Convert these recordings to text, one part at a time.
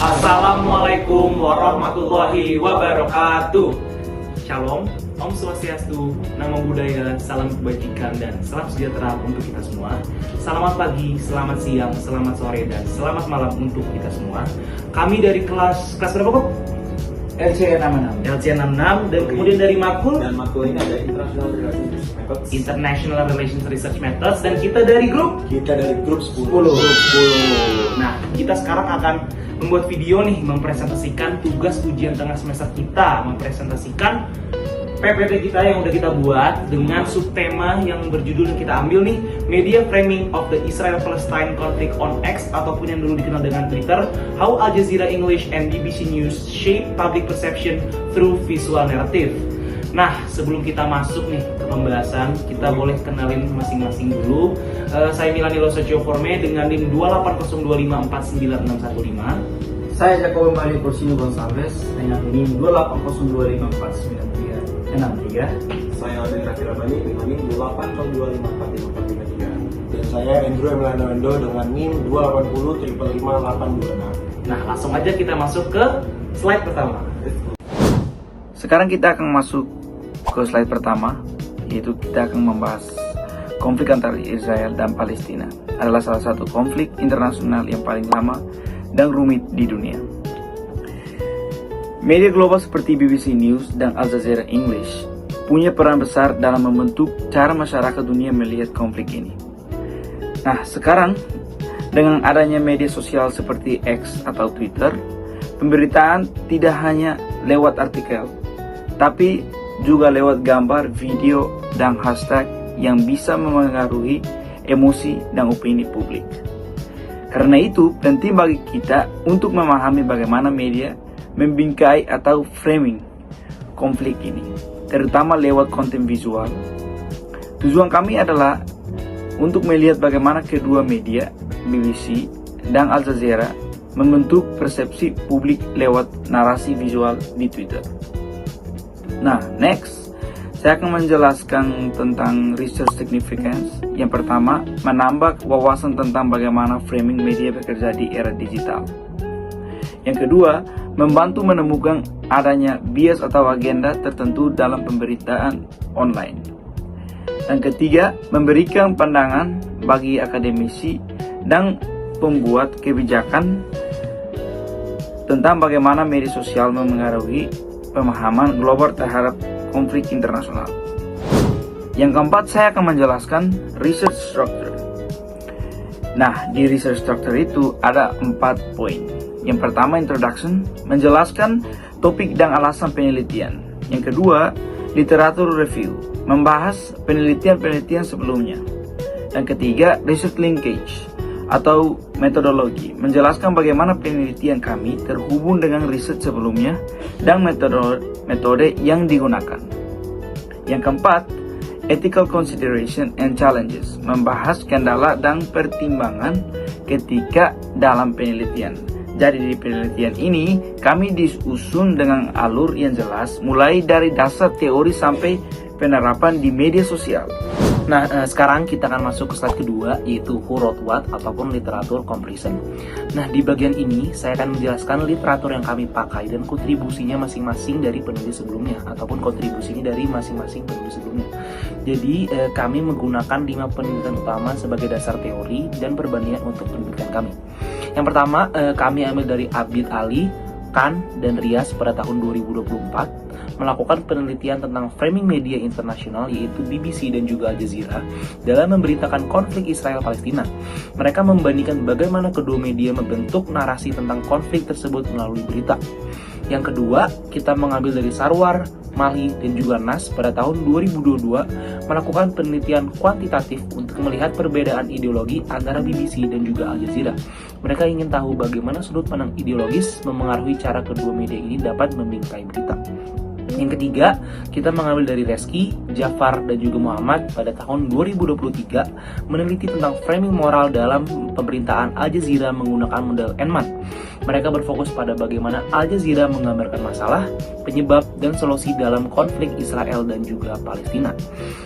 Assalamualaikum warahmatullahi wabarakatuh. Shalom, Om Swastiastu, Namo Buddhaya, salam kebajikan dan salam sejahtera untuk kita semua. Selamat pagi, selamat siang, selamat sore dan selamat malam untuk kita semua. Kami dari kelas berapa kok? LC66 dan kemudian dari Makul. Dan Makul ini ada International Relations Research Methods dan kita dari grup 10. Nah, kita sekarang akan membuat video nih, mempresentasikan tugas ujian tengah semester kita, mempresentasikan PPT kita yang udah kita buat dengan subtema yang berjudul yang kita ambil nih, Media Framing of the Israel-Palestine Conflict on X, ataupun yang dulu dikenal dengan Twitter, How Al Jazeera English and BBC News Shape Public Perception Through Visual Narrative. Nah, sebelum kita masuk nih ke pembahasan, kita boleh kenalin masing-masing dulu. Saya Milani Losocio Forme dengan NIM 28025496615. Saya Jacobo Mario Corsino Gonçalves dengan NIM 280254963. Saya Alden Raffi Rabani dengan NIM 280254543. Dan saya Andrew Emiliano Endo dengan NIM 280555826. Nah, langsung aja kita masuk ke slide pertama. Sekarang kita akan masuk ke slide pertama, yaitu kita akan membahas konflik antara Israel dan Palestina. Adalah salah satu konflik internasional yang paling lama dan rumit di dunia. Media global seperti BBC News dan Al Jazeera English punya peran besar dalam membentuk cara masyarakat dunia melihat konflik ini. Nah, sekarang dengan adanya media sosial seperti X atau Twitter, pemberitaan tidak hanya lewat artikel, tapi juga lewat gambar, video, dan hashtag yang bisa memengaruhi emosi dan opini publik. Karena itu, penting bagi kita untuk memahami bagaimana media membingkai atau framing konflik ini, terutama lewat konten visual. Tujuan kami adalah untuk melihat bagaimana kedua media, BBC dan Al Jazeera, membentuk persepsi publik lewat narasi visual di Twitter. Nah, next, saya akan menjelaskan tentang research significance. Yang pertama, menambah wawasan tentang bagaimana framing media bekerja di era digital. Yang kedua, membantu menemukan adanya bias atau agenda tertentu dalam pemberitaan online. Dan ketiga, memberikan pandangan bagi akademisi dan pembuat kebijakan tentang bagaimana media sosial memengaruhi pemahaman global terhadap konflik internasional. Yang keempat, saya akan menjelaskan research structure. Nah, di research structure itu ada 4 poin. Yang pertama, introduction, menjelaskan topik dan alasan penelitian. Yang kedua, literatur review, membahas penelitian-penelitian sebelumnya. Dan ketiga, research linkage atau metodologi, menjelaskan bagaimana penelitian kami terhubung dengan riset sebelumnya dan metode yang digunakan. Yang keempat, ethical consideration and challenges, membahas kendala dan pertimbangan ketika dalam penelitian. Jadi di penelitian ini kami disusun dengan alur yang jelas, mulai dari dasar teori sampai penerapan di media sosial. Nah, sekarang kita akan masuk ke slide kedua, yaitu Who Wrote What ataupun literatur comparison. Nah, di bagian ini saya akan menjelaskan literatur yang kami pakai dan kontribusinya masing-masing dari penulis sebelumnya ataupun kontribusinya dari masing-masing penulis sebelumnya. Jadi, kami menggunakan 5 penelitian utama sebagai dasar teori dan perbandingan untuk penelitian kami. Yang pertama, kami ambil dari Abid Ali, Khan, dan Rias pada tahun 2024 melakukan penelitian tentang framing media internasional, yaitu BBC dan juga Al Jazeera, dalam memberitakan konflik Israel-Palestina. Mereka membandingkan bagaimana kedua media membentuk narasi tentang konflik tersebut melalui berita. Yang kedua, kita mengambil dari Sarwar, Mali, dan juga Nas pada tahun 2022 melakukan penelitian kuantitatif untuk melihat perbedaan ideologi antara BBC dan juga Al Jazeera. Mereka ingin tahu bagaimana sudut pandang ideologis memengaruhi cara kedua media ini dapat membingkai berita. Yang ketiga, kita mengambil dari Reski, Jafar, dan juga Muhammad pada tahun 2023 meneliti tentang framing moral dalam pemberitaan Al Jazeera menggunakan model Enman. Mereka berfokus pada bagaimana Al Jazeera menggambarkan masalah, penyebab, dan solusi dalam konflik Israel dan juga Palestina.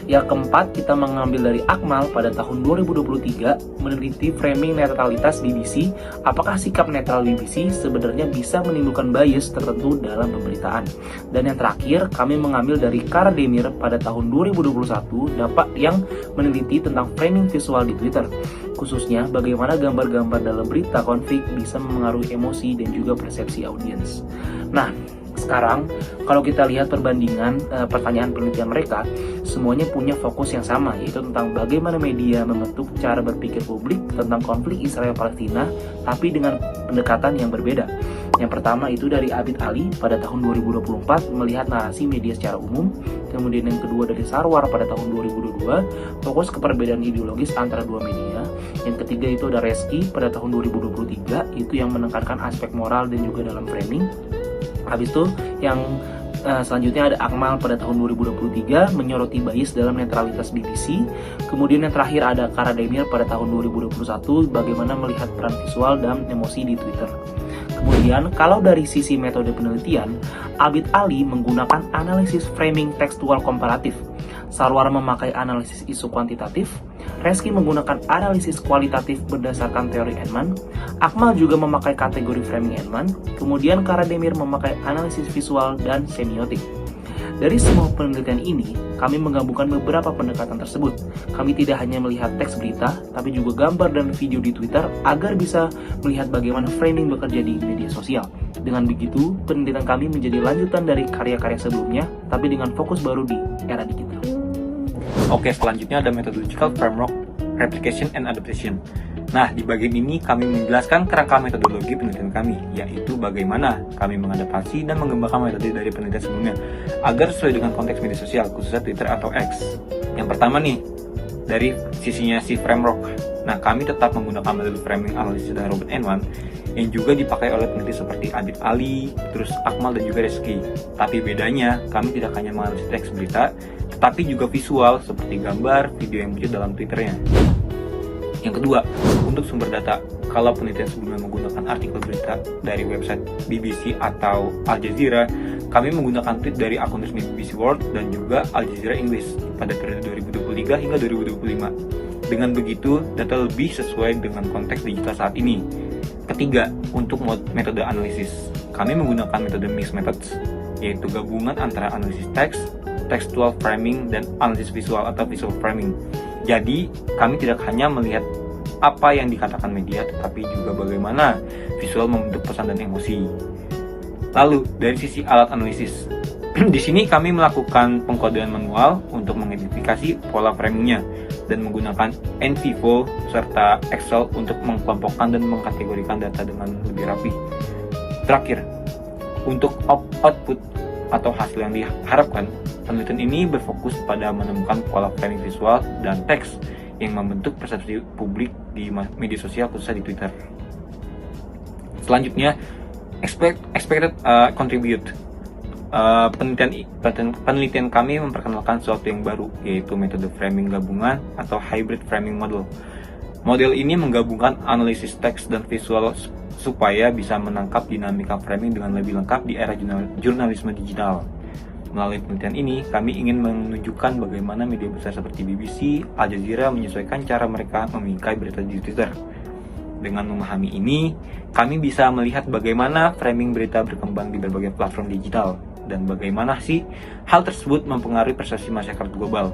Yang keempat, kita mengambil dari Akmal pada tahun 2023 meneliti framing netralitas BBC. Apakah sikap netral BBC sebenarnya bisa menimbulkan bias tertentu dalam pemberitaan? Dan yang terakhir, kami mengambil dari Kara Demir pada tahun 2021 yang meneliti tentang framing visual di Twitter, khususnya bagaimana gambar-gambar dalam berita konflik bisa memengaruhi emosi dan juga persepsi audiens. Nah, sekarang kalau kita lihat perbandingan pertanyaan penelitian mereka, semuanya punya fokus yang sama, yaitu tentang bagaimana media membentuk cara berpikir publik tentang konflik Israel-Palestina, tapi dengan pendekatan yang berbeda. Yang pertama itu dari Abid Ali pada tahun 2024 melihat narasi media secara umum. Kemudian yang kedua dari Sarwar pada tahun 2022 fokus ke perbedaan ideologis antara dua media. Yang ketiga itu ada Reski pada tahun 2023 itu yang menekankan aspek moral dan juga dalam framing. Habis itu yang selanjutnya ada Akmal pada tahun 2023 menyoroti bias dalam netralitas BBC. Kemudian yang terakhir ada Kara Demir pada tahun 2021 bagaimana melihat peran visual dan emosi di Twitter. Kemudian kalau dari sisi metode penelitian, Abid Ali menggunakan analisis framing tekstual komparatif, Sarwar memakai analisis isu kuantitatif, Reski menggunakan analisis kualitatif berdasarkan teori Edman, Akmal juga memakai kategori framing Edman, kemudian Kara Demir memakai analisis visual dan semiotik. Dari semua penelitian ini, kami menggabungkan beberapa pendekatan tersebut. Kami tidak hanya melihat teks berita, tapi juga gambar dan video di Twitter agar bisa melihat bagaimana framing bekerja di media sosial. Dengan begitu, penelitian kami menjadi lanjutan dari karya-karya sebelumnya, tapi dengan fokus baru di era digital. Oke, selanjutnya ada methodological framework, replication and adaptation. Nah, di bagian ini kami menjelaskan kerangka metodologi penelitian kami, yaitu bagaimana kami mengadaptasi dan mengembangkan metode dari penelitian sebelumnya agar sesuai dengan konteks media sosial, khususnya Twitter atau X. Yang pertama nih, dari sisinya si framework. Nah, kami tetap menggunakan metode framing analisis dari Robert Edman yang juga dipakai oleh peneliti seperti Abid Ali, terus Akmal dan juga Reski. Tapi bedanya, kami tidak hanya menganalisis teks berita, tetapi juga visual seperti gambar, video yang muncul dalam Twitternya. Yang kedua, untuk sumber data, kalau penelitian sebelumnya menggunakan artikel berita dari website BBC atau Al Jazeera, kami menggunakan tweet dari akun resmi BBC World dan juga Al Jazeera English pada periode 2023 hingga 2025. Dengan begitu, data lebih sesuai dengan konteks digital saat ini. Ketiga, untuk metode analisis, kami menggunakan metode mixed methods, yaitu gabungan antara analisis teks, textual framing, dan analisis visual atau visual framing. Jadi, kami tidak hanya melihat apa yang dikatakan media, tetapi juga bagaimana visual membentuk pesan dan emosi. Lalu, dari sisi alat analisis, di sini kami melakukan pengkodean manual untuk mengidentifikasi pola framingnya dan menggunakan NVivo serta Excel untuk mengkelompokkan dan mengkategorikan data dengan lebih rapi. Terakhir, untuk output atau hasil yang diharapkan, penelitian ini berfokus pada menemukan pola framing visual dan teks yang membentuk persepsi publik di media sosial, khususnya di Twitter. Selanjutnya, expected contribute. Penelitian kami memperkenalkan sesuatu yang baru, yaitu metode framing gabungan atau hybrid framing model. Model ini menggabungkan analisis teks dan visual supaya bisa menangkap dinamika framing dengan lebih lengkap di era jurnalisme digital. Melalui penelitian ini, kami ingin menunjukkan bagaimana media besar seperti BBC, Al Jazeera menyesuaikan cara mereka memingkai berita di Twitter. Dengan memahami ini, kami bisa melihat bagaimana framing berita berkembang di berbagai platform digital dan bagaimana sih hal tersebut mempengaruhi persepsi masyarakat global.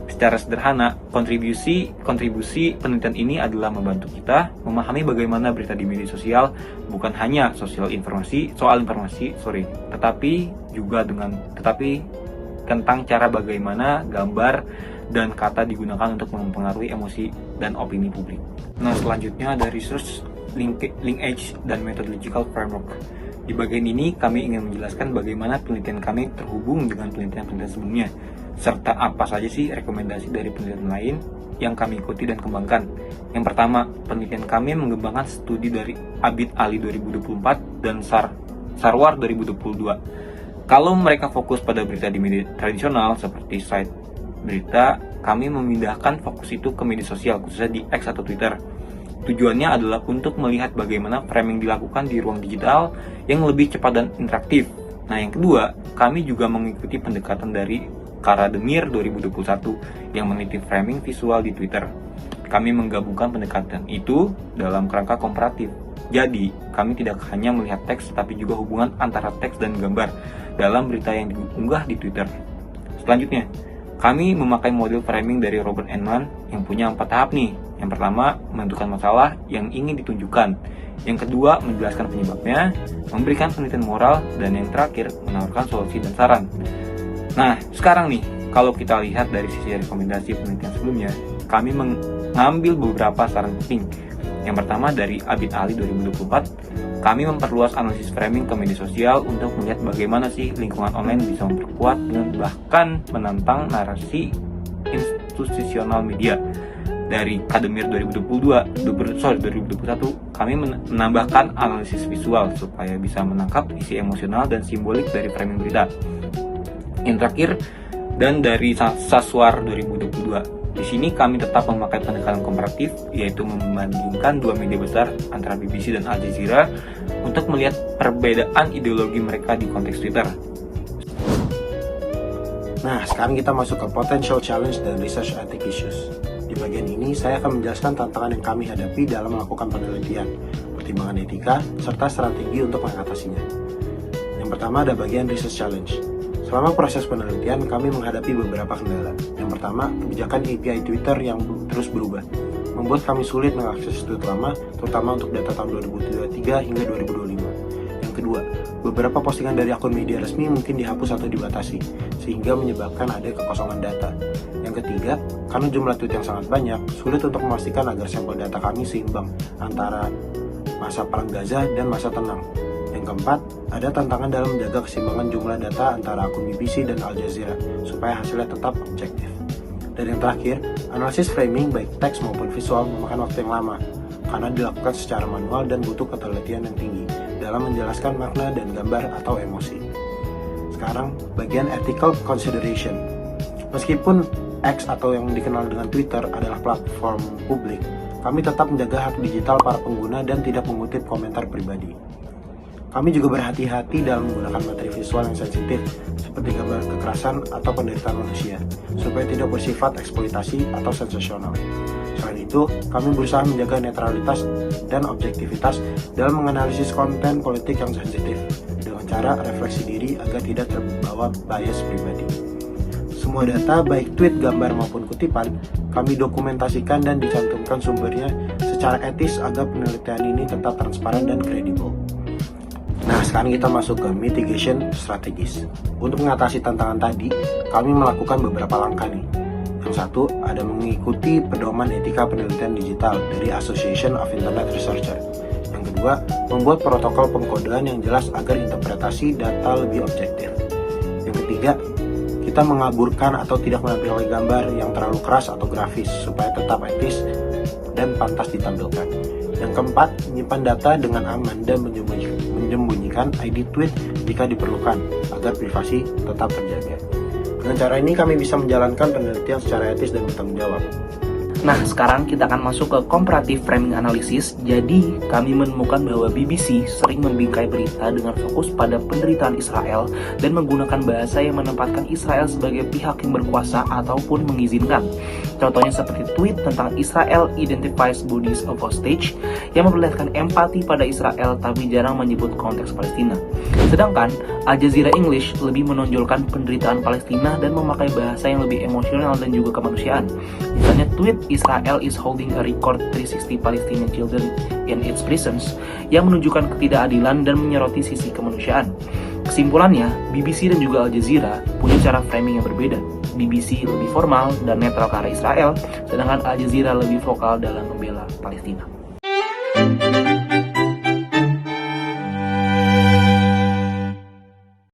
Secara sederhana, kontribusi penelitian ini adalah membantu kita memahami bagaimana berita di media sosial bukan hanya soal informasi, tetapi juga tentang cara bagaimana gambar dan kata digunakan untuk mempengaruhi emosi dan opini publik. Nah, selanjutnya ada research linkage dan methodological framework. Di bagian ini kami ingin menjelaskan bagaimana penelitian kami terhubung dengan penelitian sebelumnya, serta apa saja sih rekomendasi dari penelitian lain yang kami ikuti dan kembangkan. Yang pertama, penelitian kami mengembangkan studi dari Abid Ali 2024 dan Sarwar 2022. Kalau mereka fokus pada berita di media tradisional seperti site berita, kami memindahkan fokus itu ke media sosial, khususnya di X atau Twitter. Tujuannya adalah untuk melihat bagaimana framing dilakukan di ruang digital yang lebih cepat dan interaktif. Nah, yang kedua, kami juga mengikuti pendekatan dari Karademir 2021 yang meneliti framing visual di Twitter. Kami menggabungkan pendekatan itu dalam kerangka komparatif. Jadi, kami tidak hanya melihat teks, tapi juga hubungan antara teks dan gambar dalam berita yang diunggah di Twitter. Selanjutnya, kami memakai model framing dari Robert Enman yang punya 4 tahap nih. Yang pertama, menentukan masalah yang ingin ditunjukkan. Yang kedua, menjelaskan penyebabnya, memberikan penelitian moral, dan yang terakhir, menawarkan solusi dan saran. Nah, sekarang nih, kalau kita lihat dari sisi rekomendasi penelitian sebelumnya, kami mengambil beberapa saran penting. Yang pertama dari Abid Ali 2024, kami memperluas analisis framing ke media sosial untuk melihat bagaimana sih lingkungan online bisa memperkuat dan bahkan menantang narasi institusional media. Dari Kademir 2021, kami menambahkan analisis visual supaya bisa menangkap isi emosional dan simbolik dari framing berita. Yang terakhir, dan dari Saswar 2022. Di sini kami tetap memakai pendekatan komparatif, yaitu membandingkan dua media besar antara BBC dan Al Jazeera untuk melihat perbedaan ideologi mereka di konteks Twitter. Nah, sekarang kita masuk ke potential challenge dan research ethic issues. Di bagian ini, saya akan menjelaskan tantangan yang kami hadapi dalam melakukan penelitian, pertimbangan etika, serta strategi untuk mengatasinya. Yang pertama ada bagian research challenge. Selama proses penelitian, kami menghadapi beberapa kendala. Yang pertama, kebijakan API Twitter yang terus berubah, membuat kami sulit mengakses tweet lama, terutama untuk data tahun 2023 hingga 2025. Yang kedua, beberapa postingan dari akun media resmi mungkin dihapus atau dibatasi, sehingga menyebabkan ada kekosongan data. Yang ketiga, karena jumlah tweet yang sangat banyak, sulit untuk memastikan agar sampel data kami seimbang antara masa perang Gaza dan masa tenang. Yang keempat, ada tantangan dalam menjaga keseimbangan jumlah data antara akun BBC dan Al Jazeera, supaya hasilnya tetap objektif. Dan yang terakhir, analisis framing baik teks maupun visual memakan waktu yang lama, karena dilakukan secara manual dan butuh ketelitian yang tinggi dalam menjelaskan makna dan gambar atau emosi. Sekarang, bagian ethical consideration. Meskipun X atau yang dikenal dengan Twitter adalah platform publik, kami tetap menjaga hak digital para pengguna dan tidak mengutip komentar pribadi. Kami juga berhati-hati dalam menggunakan materi visual yang sensitif, seperti gambar kekerasan atau penderitaan manusia, supaya tidak bersifat eksploitasi atau sensasional. Selain itu, kami berusaha menjaga netralitas dan objektivitas dalam menganalisis konten politik yang sensitif, dengan cara refleksi diri agar tidak terbawa bias pribadi. Semua data, baik tweet, gambar maupun kutipan, kami dokumentasikan dan dicantumkan sumbernya secara etis agar penelitian ini tetap transparan dan kredibel. Nah, sekarang kita masuk ke mitigation strategies. Untuk mengatasi tantangan tadi, kami melakukan beberapa langkah nih. Yang satu, ada mengikuti pedoman etika penelitian digital dari Association of Internet Researchers. Yang kedua, membuat protokol pengkodean yang jelas agar interpretasi data lebih objektif. Yang ketiga, kita mengaburkan atau tidak menampilkan gambar yang terlalu keras atau grafis supaya tetap etis dan pantas ditampilkan. Yang keempat, menyimpan data dengan aman dan menyembunyikan ID tweet jika diperlukan agar privasi tetap terjaga. Dengan cara ini kami bisa menjalankan penelitian secara etis dan bertanggung jawab. Nah, sekarang kita akan masuk ke comparative framing analysis. Jadi, kami menemukan bahwa BBC sering membingkai berita dengan fokus pada penderitaan Israel dan menggunakan bahasa yang menempatkan Israel sebagai pihak yang berkuasa ataupun mengizinkan. Contohnya seperti tweet tentang Israel identifies bodies of hostage yang memperlihatkan empati pada Israel tapi jarang menyebut konteks Palestina. Sedangkan Al Jazeera English lebih menonjolkan penderitaan Palestina dan memakai bahasa yang lebih emosional dan juga kemanusiaan. Misalnya tweet Israel is holding a record 360 Palestinian children in its prisons yang menunjukkan ketidakadilan dan menyoroti sisi kemanusiaan. Kesimpulannya, BBC dan juga Al Jazeera punya cara framing yang berbeda. BBC lebih formal dan netral ke arah Israel, sedangkan Al Jazeera lebih vokal dalam membela Palestina.